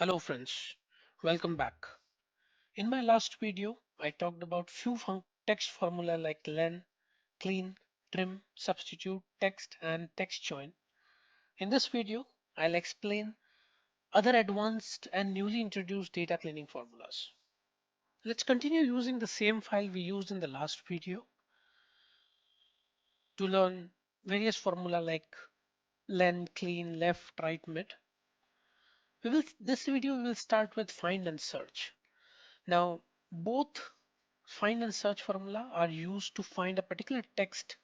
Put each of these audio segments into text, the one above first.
Hello friends, welcome back. In my last video, I talked about few text formula like len, clean, trim, substitute, text and text join. In this video, I'll explain other advanced and newly introduced data cleaning formulas. Let's continue using the same file we used in the last video to learn various formula like len, clean, left, right, mid. This video we will start with find and search. Now, both find and search formula are used to find a particular text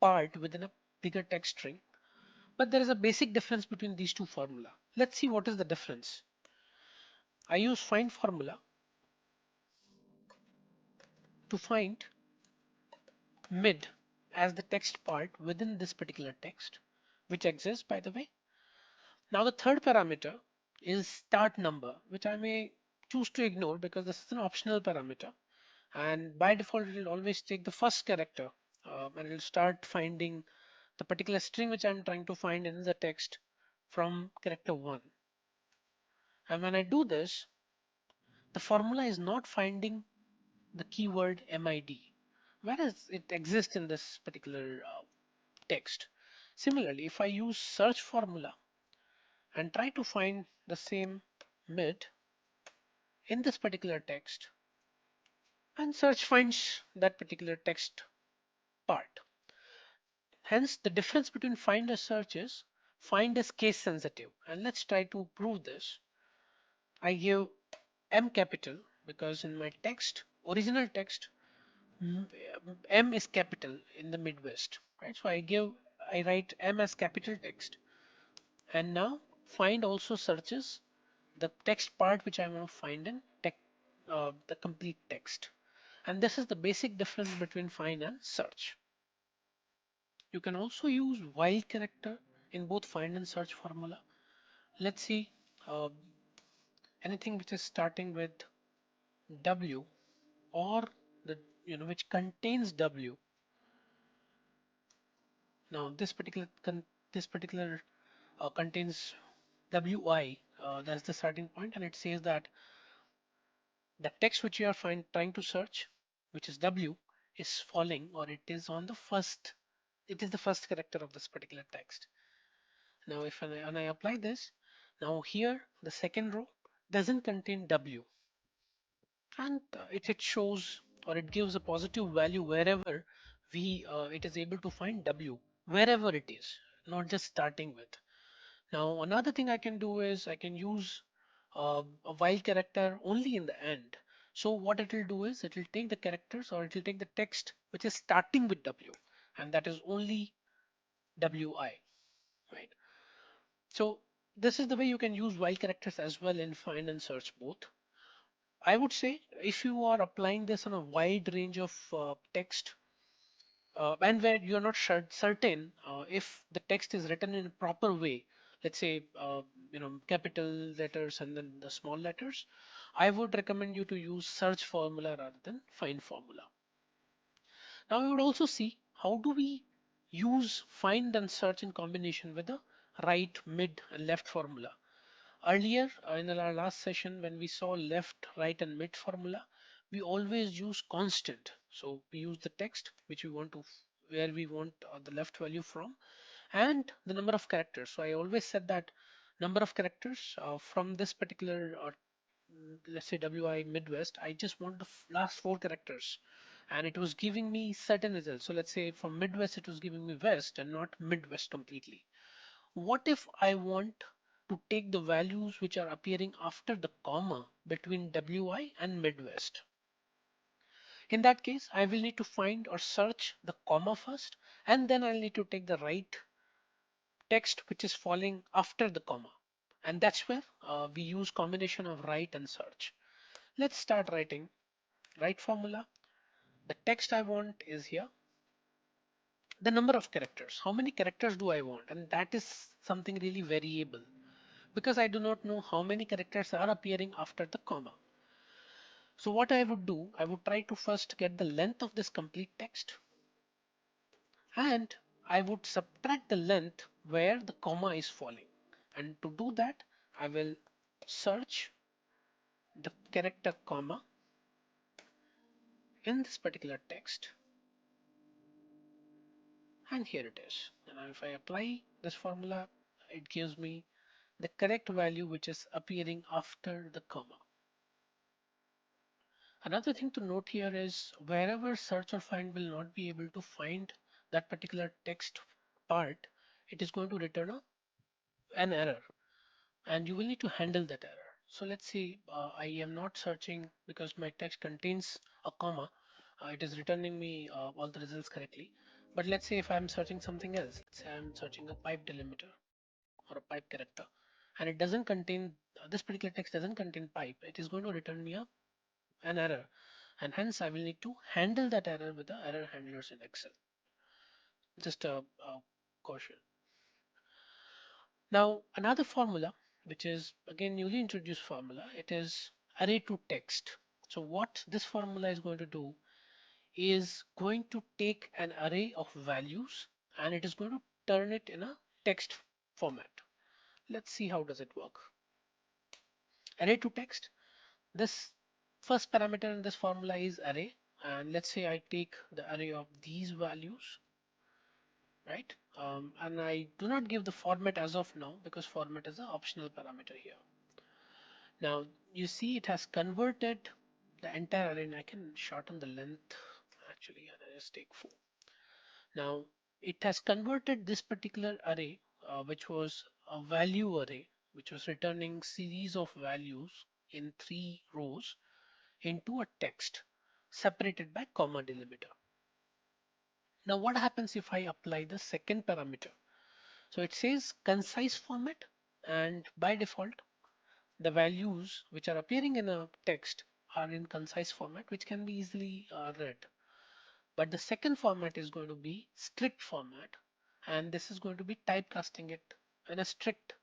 part within a bigger text string. But there is a basic difference between these two formula. Let's see what is the difference. I use find formula to find mid as the text part within this particular text, which exists by the way. Now the third parameter is start number, which I may choose to ignore because this is an optional parameter. And by default, it will always take the first character and it will start finding the particular string which I'm trying to find in the text from character 1. And when I do this, the formula is not finding the keyword MID, whereas it exists in this particular text. Similarly, if I use search formula and try to find the same mid in this particular text, and search finds that particular text part. Hence, the difference between find and search is find is case sensitive. And let's try to prove this. I give M capital because in my text, original text, M is capital in the Midwest, right? So I write M as capital text. And now find also searches the text part which I want to find in the complete text. And this is the basic difference between find and search. You can also use while character in both find and search formula. Let's see uh, anything which is starting with W or the which contains W. Now this particular contains WI. That's the starting point, and it says that the text which you are trying to search, which is W, is falling or it is on the first. It is the first character of this particular text. Now, if and I apply this, now here the second row doesn't contain W, and it shows or it gives a positive value wherever we it is able to find W wherever it is, not just starting with. Now another thing I can do is I can use a while character only in the end. So what it will do is it will take the characters or it will take the text which is starting with W, and that is only WI, right? So this is the way you can use while characters as well in find and search both. I would say if you are applying this on a wide range of text and where you're not certain if the text is written in a proper way, let's say capital letters and then the small letters, I would recommend you to use search formula rather than find formula. Now we would also see how do we use find and search in combination with the right, mid and left formula. Earlier in our last session when we saw left, right and mid formula, we always use constant. So we use the text which we want to where we want the left value from and the number of characters. So I always said that number of characters from this particular let's say WI Midwest, I just want the last four characters and it was giving me certain results. So let's say from Midwest it was giving me West and not Midwest completely. What if I want to take the values which are appearing after the comma between WI and Midwest? In that case, I will need to find or search the comma first, and then I'll need to take the right text which is falling after the comma. And that's where we use combination of right and search. Let's start writing right formula. The text I want is here. The number of characters. How many characters do I want? And that is something really variable, because I do not know how many characters are appearing after the comma. So what I would do, I would try to first get the length of this complete text and I would subtract the length where the comma is falling. And to do that, I will search the character comma in this particular text, and here it is. And if I apply this formula, it gives me the correct value which is appearing after the comma. Another thing to note here is wherever search or find will not be able to find that particular text part, it is going to return an error, and you will need to handle that error. So let's say I am not searching because my text contains a comma. It is returning me all the results correctly. But let's say if I'm searching something else, let's say I'm searching a pipe delimiter or a pipe character, and it doesn't contain this particular text doesn't contain pipe, it is going to return me an error, and hence I will need to handle that error with the error handlers in Excel. Just a caution. Now another formula, which is again newly introduced formula, it is array to text. So what this formula is going to do is going to take an array of values and it is going to turn it in a text format. Let's see how does it work. Array to text. This first parameter in this formula is array, and let's say I take the array of these values, right? And I do not give the format as of now because format is an optional parameter here. Now you see it has converted the entire array, and I can shorten the length actually, and I just take 4. Now it has converted this particular array, which was a value array, which was returning series of values in 3 rows, into a text separated by comma delimiter. Now what happens if I apply the second parameter? So it says concise format, and by default the values which are appearing in a text are in concise format, which can be easily read. But the second format is going to be strict format, and this is going to be typecasting it in a strict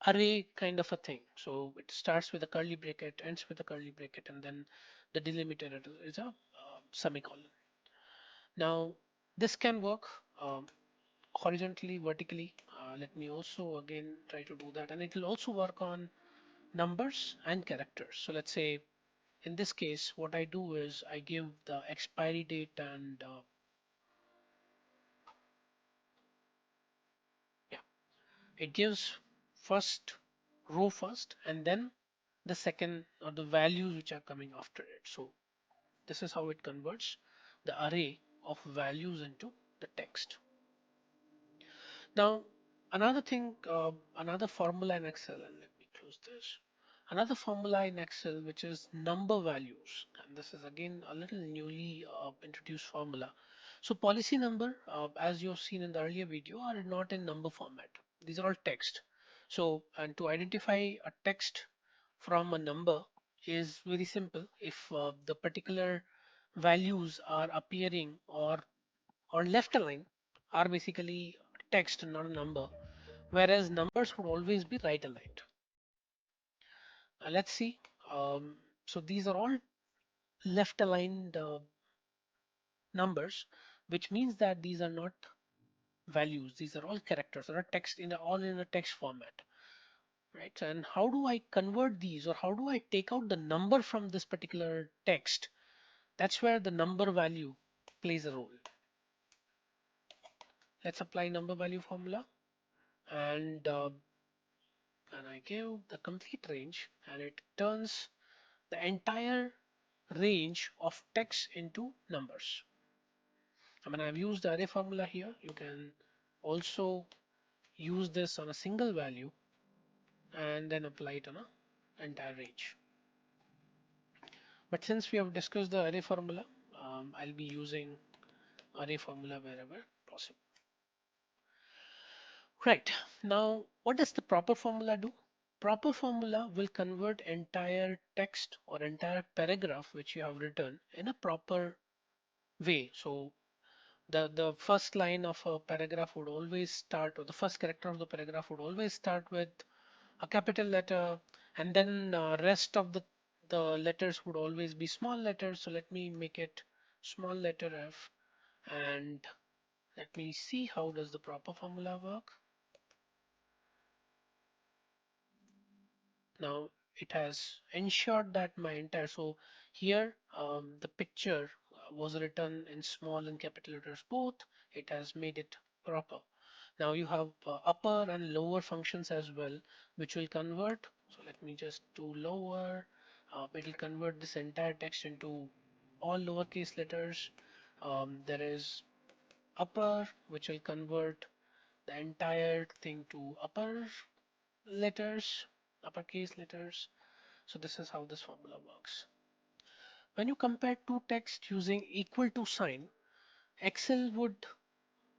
array kind of a thing. So it starts with a curly bracket, ends with a curly bracket, and then the delimiter is a semicolon. Now this can work horizontally, vertically. Let me also again try to do that, and it will also work on numbers and characters. So let's say in this case, what I do is I give the expiry date and yeah, it gives first row first and then the second or the values which are coming after it. So this is how it converts the array of values into the text. Now, another thing, another formula in Excel, and let me close this. Another formula in Excel, which is number values, and this is again a little newly introduced formula. So policy number, as you've seen in the earlier video, are not in number format. These are all text. So, and to identify a text from a number is very simple. If the particular values are appearing or left align are basically text, not a number, whereas numbers would always be right aligned. Let's see. Um, so these are all left aligned numbers, which means that these are not values. These are all characters or text all in a text format, right? And how do I convert these, or how do I take out the number from this particular text? That's where the number value plays a role. Let's apply number value formula, and I give the complete range, and it turns the entire range of text into numbers. I mean, I've used the array formula here. You can also use this on a single value and then apply it on an entire range. But since we have discussed the array formula, I'll be using array formula wherever possible. Right, now what does the proper formula do? Proper formula will convert entire text or entire paragraph which you have written in a proper way. So the first line of a paragraph would always start, or the first character of the paragraph would always start with a capital letter, and then rest of the letters would always be small letters. So let me make it small letter f, and let me see how does the proper formula work. Now it has ensured that my entire, so here the picture was written in small and capital letters both. It has made it proper. Now you have upper and lower functions as well, which will convert. So let me just do lower. It will convert this entire text into all lowercase letters. There is upper, which will convert the entire thing to upper letters, uppercase letters. So this is how this formula works. When you compare two texts using equal to sign, Excel would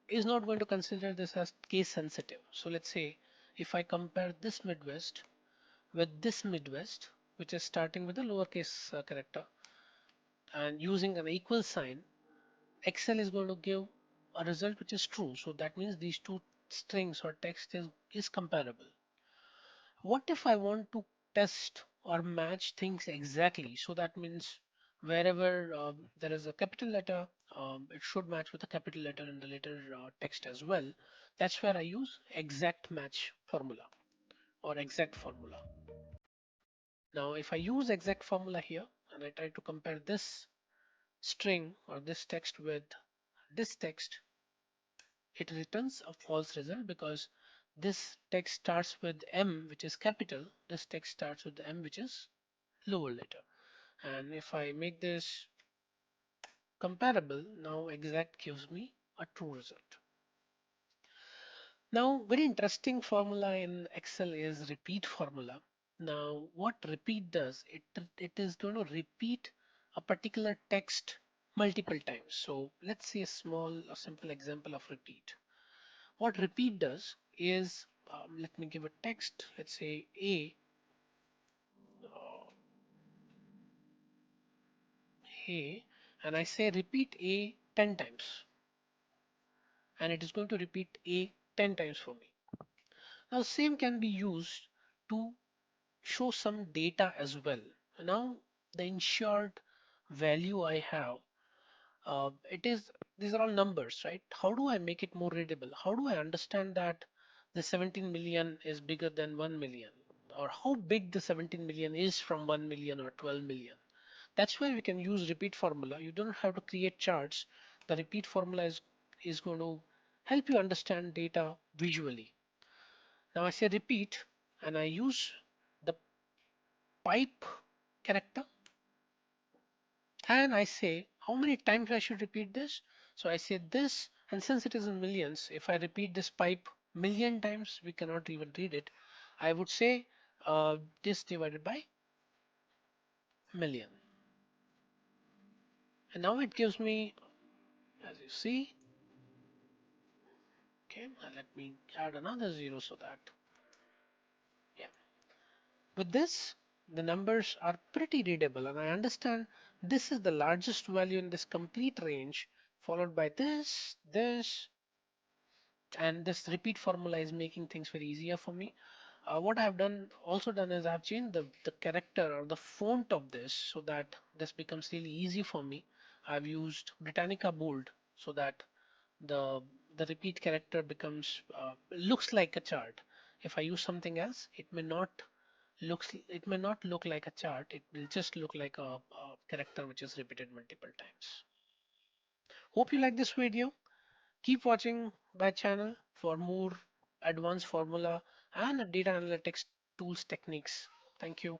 is not going to consider this as case sensitive. So let's say if I compare this Midwest with this Midwest, which is starting with a lowercase character and using an equal sign, Excel is going to give a result which is true. So that means these two strings or text is comparable. What if I want to test or match things exactly? So that means wherever there is a capital letter, it should match with a capital letter in the later text as well. That's where I use exact match formula or exact formula. Now, if I use exact formula here and I try to compare this string or this text with this text, it returns a false result because this text starts with M, which is capital. This text starts with M, which is lower letter. And if I make this comparable, now exact gives me a true result. Now, very interesting formula in Excel is repeat formula. Now, what repeat does, it is going to repeat a particular text multiple times. So let's see a simple example of repeat. What repeat does is, let me give a text, let's say A, and I say repeat A 10 times, and it is going to repeat A 10 times for me. Now, same can be used to show some data as well. Now, the ensured value I have, it is these are all numbers, right? How do I make it more readable? How do I understand that the 17 million is bigger than 1 million? Or how big the 17 million is from 1 million or 12 million? That's why we can use repeat formula. You don't have to create charts. The repeat formula is going to help you understand data visually. Now I say repeat and I use the pipe character and I say how many times I should repeat this. So I say this, and since it is in millions, if I repeat this pipe million times, we cannot even read it. I would say this divided by million. And now it gives me, as you see, okay, and let me add another zero so that, yeah. With this, the numbers are pretty readable and I understand this is the largest value in this complete range, followed by this, and this repeat formula is making things very easier for me. What I've done is I've changed the character or the font of this so that this becomes really easy for me. I've used Britannica bold so that the the repeat character becomes looks like a chart. If I use something else, it may not look like a chart. It will just look like a character which is repeated multiple times. Hope you like this video. Keep watching my channel for more advanced formula and data analytics tools techniques. Thank you.